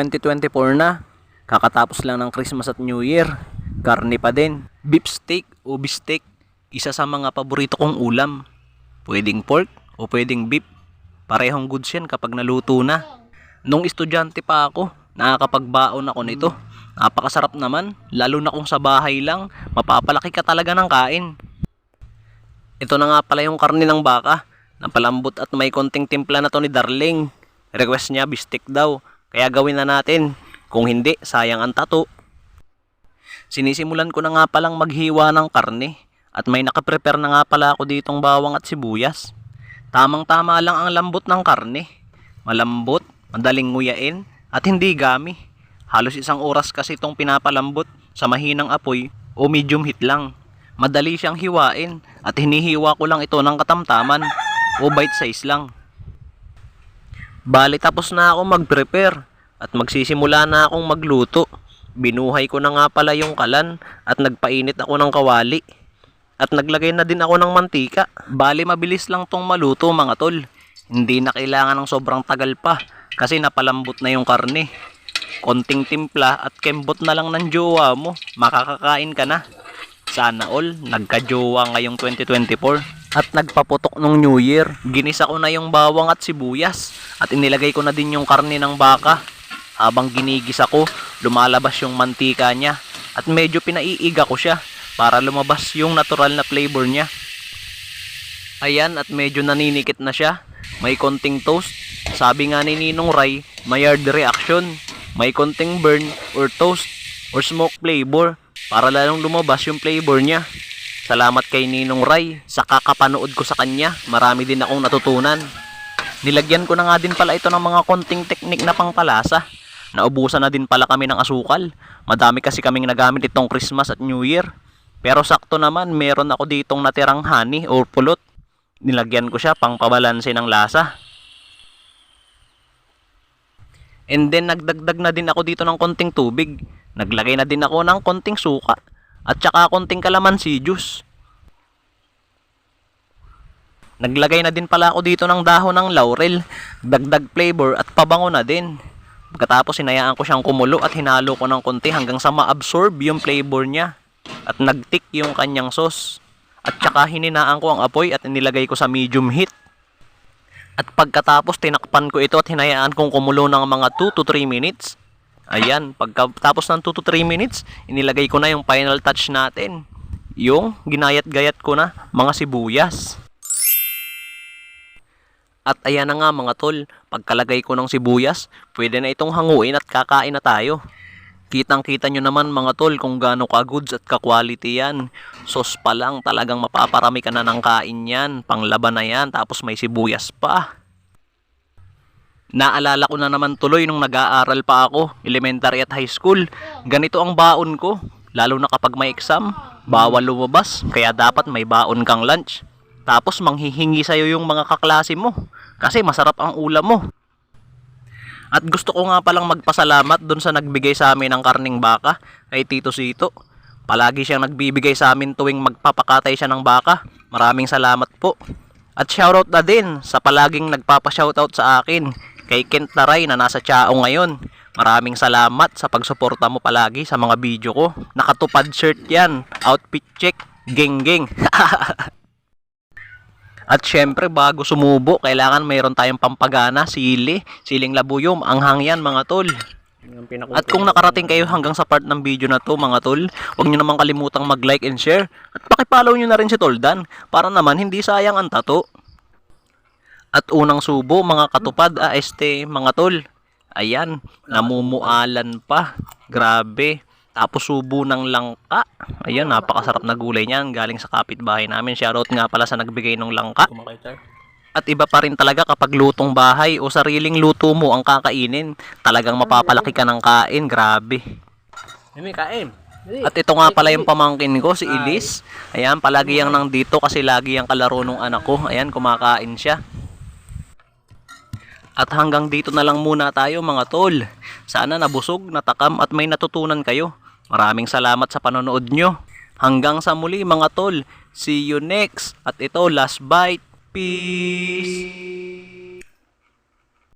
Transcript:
2024 na. Kakatapos lang ng Christmas at New Year. Karne pa din. Beef steak o beefsteak, isa sa mga paborito kong ulam. Pwedeng pork o pwedeng beef. Parehong goods yan kapag naluto na. Nung estudyante pa ako, nakakapagbaon ako nito. Napakasarap naman, lalo na kung sa bahay lang, mapapalaki ka talaga ng kain. Ito na nga pala yung karne ng baka. Napalambot at may konting timpla na to ni Darling. Request niya beefsteak daw, kaya gawin na natin. Kung hindi, sayang ang tato. Sinisimulan ko na nga palang maghiwa ng karne. At may nakaprepare na nga pala ako ditong bawang at sibuyas. Tamang-tama lang ang lambot ng karne. Malambot, madaling nguyain, at hindi gami. Halos 1 oras kasi itong pinapalambot sa mahinang apoy o medium heat lang. Madali siyang hiwain at hinihiwa ko lang ito ng katamtaman o bite size lang. Bali tapos na ako mag-prepare at magsisimula na akong magluto. Binuhay ko na nga pala yung kalan at nagpainit ako ng kawali. At naglagay na din ako ng mantika. Bali mabilis lang tong maluto mga tol. Hindi na kailangan ng sobrang tagal pa kasi napalambot na yung karne. Konting timpla at kembot na lang ng jowa mo, makakakain ka na. Sana all nagka-jowa ngayong 2024. At nagpaputok nung New Year, ginisa ko na yung bawang at sibuyas at inilagay ko na din yung karne ng baka. Habang ginigisa ko, lumalabas yung mantika niya at medyo pinaiiga ko siya para lumabas yung natural na flavor niya. Ayan, at medyo naninikit na siya. May konting toast. Sabi nga ni Ninong Ray, Maillard reaction. May konting burn or toast or smoke flavor para lalong lumabas yung flavor niya. Salamat kay Ninong Ray sa kakapanood ko sa kanya. Marami din akong natutunan. Nilagyan ko na nga din pala ito ng mga konting teknik na pangpalasa. Naubusan na din pala kami ng asukal. Madami kasi kaming nagamit itong Christmas at New Year. Pero sakto naman, meron ako ditong natirang honey or pulot. Nilagyan ko siya pang pabalanse ng lasa. And then nagdagdag na din ako dito ng konting tubig. Naglagay na din ako ng konting suka at saka konting kalamansi juice. Naglagay na din pala ako dito ng dahon ng laurel. Dagdag flavor at pabango na din. Pagkatapos hinayaan ko siyang kumulo at hinalo ko ng konti hanggang sa ma-absorb yung flavor niya. At nagtik yung kanyang sauce. At saka hininaan ko ang apoy at inilagay ko sa medium heat. At pagkatapos tinakpan ko ito at hinayaan kong kumulo ng mga 2 to 3 minutes. Ayan, pagkatapos ng 2 to 3 minutes, inilagay ko na yung final touch natin. Yung ginayat-gayat ko na mga sibuyas. At ayan na nga mga tol, pagkalagay ko ng sibuyas, pwede na itong hanguin at kakain na tayo. Kitang-kita nyo naman mga tol kung gaano ka-goods at ka-quality yan. Sauce pa lang, talagang mapaparami ka na ng kain yan. Panglaban na yan, tapos may sibuyas pa. Naalala ko na naman tuloy nung nag-aaral pa ako, elementary at high school. Ganito ang baon ko, lalo na kapag may exam. Bawal lumabas, kaya dapat may baon kang lunch. Tapos manghihingi sa'yo yung mga kaklase mo, kasi masarap ang ulam mo. At gusto ko nga palang magpasalamat dun sa nagbigay sa amin ng karning baka, kay Tito Sito. Palagi siyang nagbibigay sa amin tuwing magpapakatay siya ng baka. Maraming salamat po. At shoutout na din sa palaging nagpapashoutout sa akin, kay Kent Taray na nasa Tiao ngayon. Maraming salamat sa pagsuporta mo palagi sa mga video ko. Nakatupad shirt yan, outfit check, geng geng. At syempre bago sumubo, kailangan mayroon tayong pampagana, siling labuyom, anghang yan mga tol. At kung nakarating kayo hanggang sa part ng video na to mga tol, huwag nyo naman kalimutang mag-like and share. At pakipollow nyo na rin si Toldan para naman hindi sayang ang tato. At unang subo mga katupad, mga tol. Ayan, namumualan pa. Grabe. Tapos subo ng langka. Ayan, napakasarap na gulay niyan. Galing sa kapitbahay namin. Shoutout nga pala sa nagbigay ng langka. At iba pa rin talaga kapag lutong bahay o sariling luto mo ang kakainin. Talagang mapapalaki ka ng kain. Grabe. At ito nga pala yung pamangkin ko, si Elise. Ayan, palagi yang nandito kasi lagi yang kalaro nung anak ko. Ayan, kumakain siya. At hanggang dito na lang muna tayo mga tol. Sana nabusog, natakam at may natutunan kayo. Maraming salamat sa panonood nyo. Hanggang sa muli mga tol. See you next. At ito, last bite. Peace.